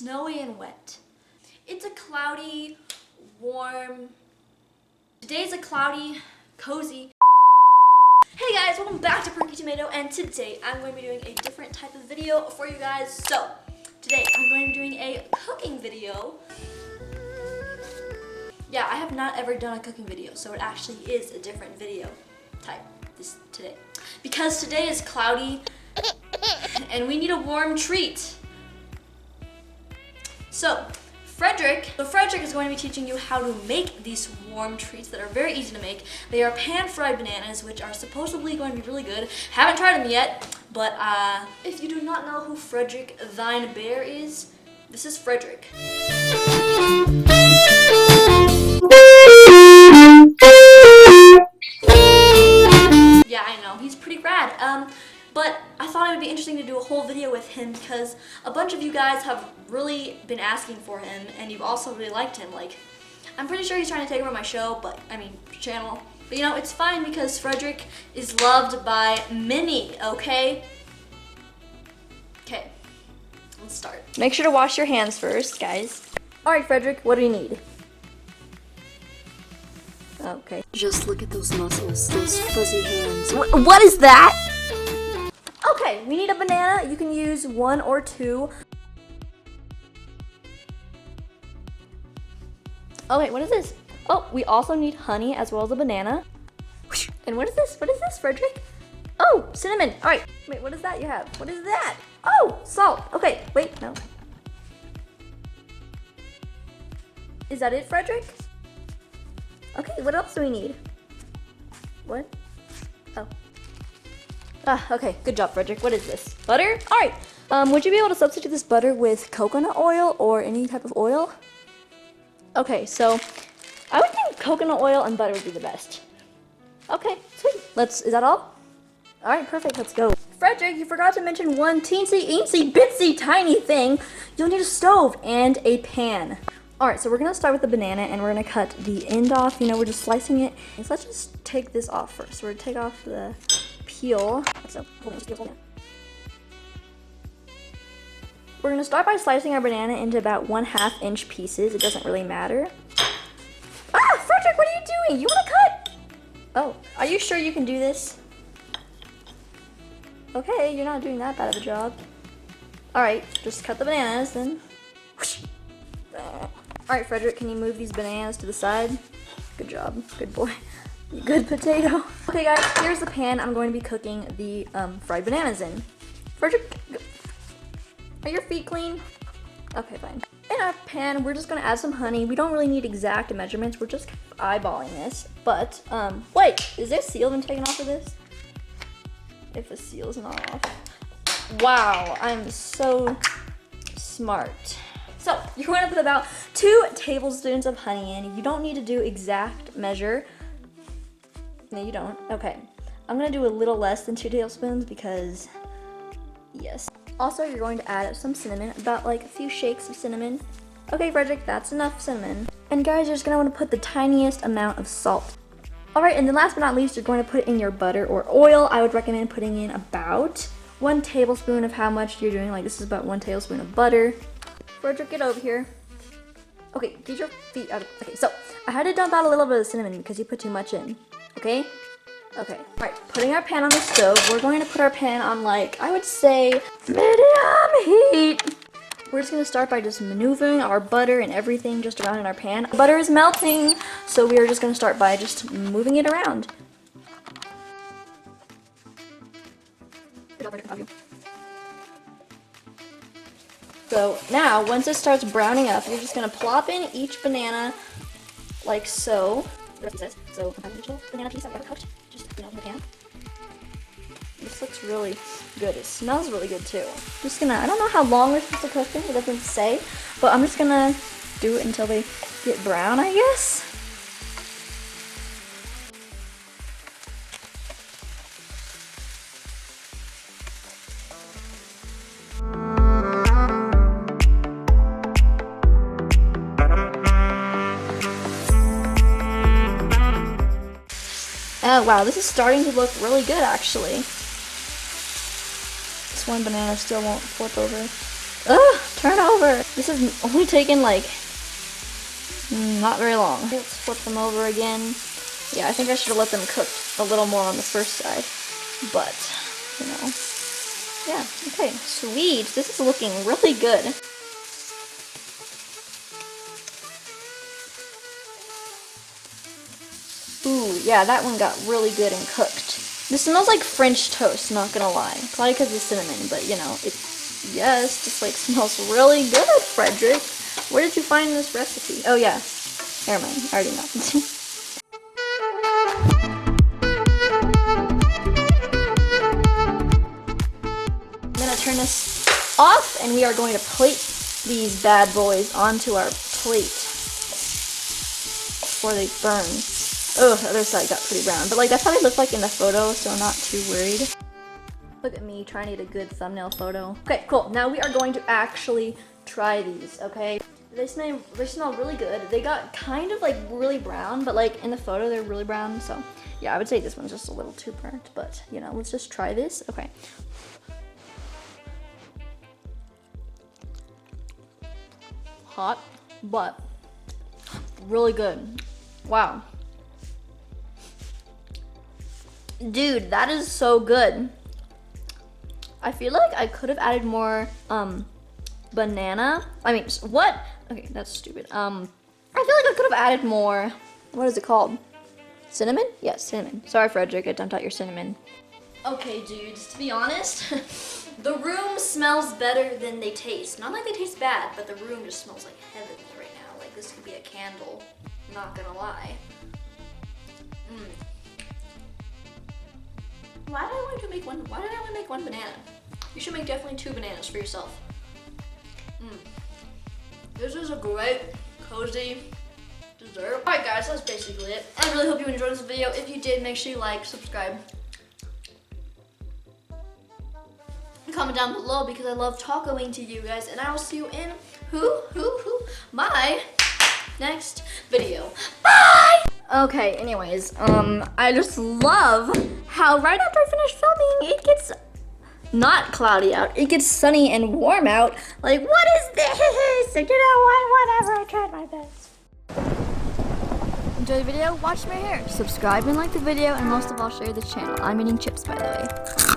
snowy and wet. It's a cloudy, warm, today's a cloudy, cozy. Hey guys, welcome back to PerkyTomato, and today I'm going to be doing a different type of video for you guys. So, today I'm going to be doing a cooking video. Yeah, I have not ever done a cooking video, so it actually is a different video type today. Because today is cloudy, and we need a warm treat. So, Fredrick is going to be teaching you how to make these warm treats that are very easy to make. They are pan-fried bananas, which are supposedly going to be really good. Haven't tried them yet, but if you do not know who Fredrick 𝐻𝐻𝐵𝐼𝒟𝑅𝐼𝒞𝒦 is, this is Fredrick. Yeah, I know, he's pretty rad. But I thought it would be interesting to do a whole video with him because a bunch of you guys have really been asking for him, and you've also really liked him. Like, I'm pretty sure he's trying to take over my show, channel. But you know, it's fine because Fredrick is loved by many, okay? Okay, let's start. Make sure to wash your hands first, guys. All right, Fredrick, what do you need? Okay. Just look at those muscles, those fuzzy hands. What is that? Okay, we need a banana. You can use 1 or 2. Oh wait, what is this? Oh, we also need honey as well as a banana. And what is this? What is this, Fredrick? Oh, cinnamon. All right. Wait, what is that you have? What is that? Oh, salt. Okay, wait, no. Is that it, Fredrick? Okay, what else do we need? What? Oh. Okay, good job, Fredrick. What is this? Butter? All right. Would you be able to substitute this butter with coconut oil or any type of oil? Okay, so I would think coconut oil and butter would be the best. Okay, sweet. Is that all? All right, perfect. Let's go. Fredrick, you forgot to mention one teensy bitsy tiny thing. You'll need a stove and a pan. All right, so we're gonna start with the banana and we're gonna cut the end off. You know, we're just slicing it. So let's just take this off first. We're gonna take off the peel. We're gonna start by slicing our banana into about 1/2 inch pieces. It doesn't really matter. Ah, Fredrick, what are you doing? You wanna cut? Oh, are you sure you can do this? Okay, you're not doing that bad of a job. All right, just cut the bananas then. All right, Fredrick, can you move these bananas to the side? Good job, good boy. You good potato. Okay guys, here's the pan I'm going to be cooking the fried bananas in. Fredrick, are your feet clean? Okay, fine. In our pan, we're just gonna add some honey. We don't really need exact measurements. We're just eyeballing this. But, wait, is there seal been taken off of this? If a seal's not off. Wow, I'm so smart. So, you're going to put about 2 tablespoons of honey in. You don't need to do exact measure. No, you don't. Okay. I'm going to do a little less than 2 tablespoons because, yes. Also, you're going to add some cinnamon, about like a few shakes of cinnamon. Okay, Fredrick, that's enough cinnamon. And guys, you're just going to want to put the tiniest amount of salt. Alright, and then last but not least, you're going to put in your butter or oil. I would recommend putting in about 1 tablespoon of how much you're doing. Like, this is about 1 tablespoon of butter. Fredrick, get over here. Okay, get your feet out of, okay, so I had to dump out a little bit of cinnamon because you put too much in, okay? Okay, all right, putting our pan on the stove, we're going to put our pan on, like, I would say, medium heat. We're just gonna start by just maneuvering our butter and everything just around in our pan. Butter is melting, so we are just gonna start by just moving it around. So now, once it starts browning up, you're just gonna plop in each banana like so. So, each banana piece I've ever cooked, just in the pan. This looks really good. It smells really good too. I'm just gonna, I don't know how long we're supposed to cook them, it doesn't say, but I'm just gonna do it until they get brown, I guess. Oh wow, this is starting to look really good actually. This one banana still won't flip over. Ugh, turn over. This is only taken like not very long. Let's flip them over again. Yeah, I think I should have let them cook a little more on the first side, but you know, yeah. Okay, sweet. This is looking really good. Ooh, yeah, that one got really good and cooked. This smells like French toast, not gonna lie. Probably because of cinnamon, but you know, yes, just like smells really good, Fredrick. Where did you find this recipe? Oh yeah, never mind, I already know. I'm gonna turn this off and we are going to plate these bad boys onto our plate before they burn. Oh, the other side got pretty brown, but like that's how they look like in the photo, so I'm not too worried. Look at me trying to get a good thumbnail photo. Okay, cool. Now we are going to actually try these, okay? They smell really good. They got kind of like really brown, but like in the photo they're really brown, so yeah, I would say this one's just a little too burnt, but you know, let's just try this. Okay. Hot, but really good. Wow. Dude, that is so good. I feel like I could have added more banana. I mean, what? Okay, that's stupid. I feel like I could have added more. What is it called? Cinnamon? Yes, cinnamon. Sorry, Fredrick, I dumped out your cinnamon. Okay, dudes, to be honest, the room smells better than they taste. Not like they taste bad, but the room just smells like heavenly right now. Like this could be a candle. Not gonna lie. Why did I want to make one? Why did I only make one banana? You should make definitely 2 bananas for yourself. This is a great, cozy dessert. Alright guys, that's basically it. I really hope you enjoyed this video. If you did, make sure you like, subscribe. Comment down below because I love talking to you guys, and I will see you in my next video. Bye! Okay, anyways, I just love how right after I finish filming, it gets not cloudy out. It gets sunny and warm out. Like, what is this? You know what? Whatever, I tried my best. Enjoy the video, watch my hair, subscribe and like the video, and most of all, share the channel. I'm eating chips, by the way.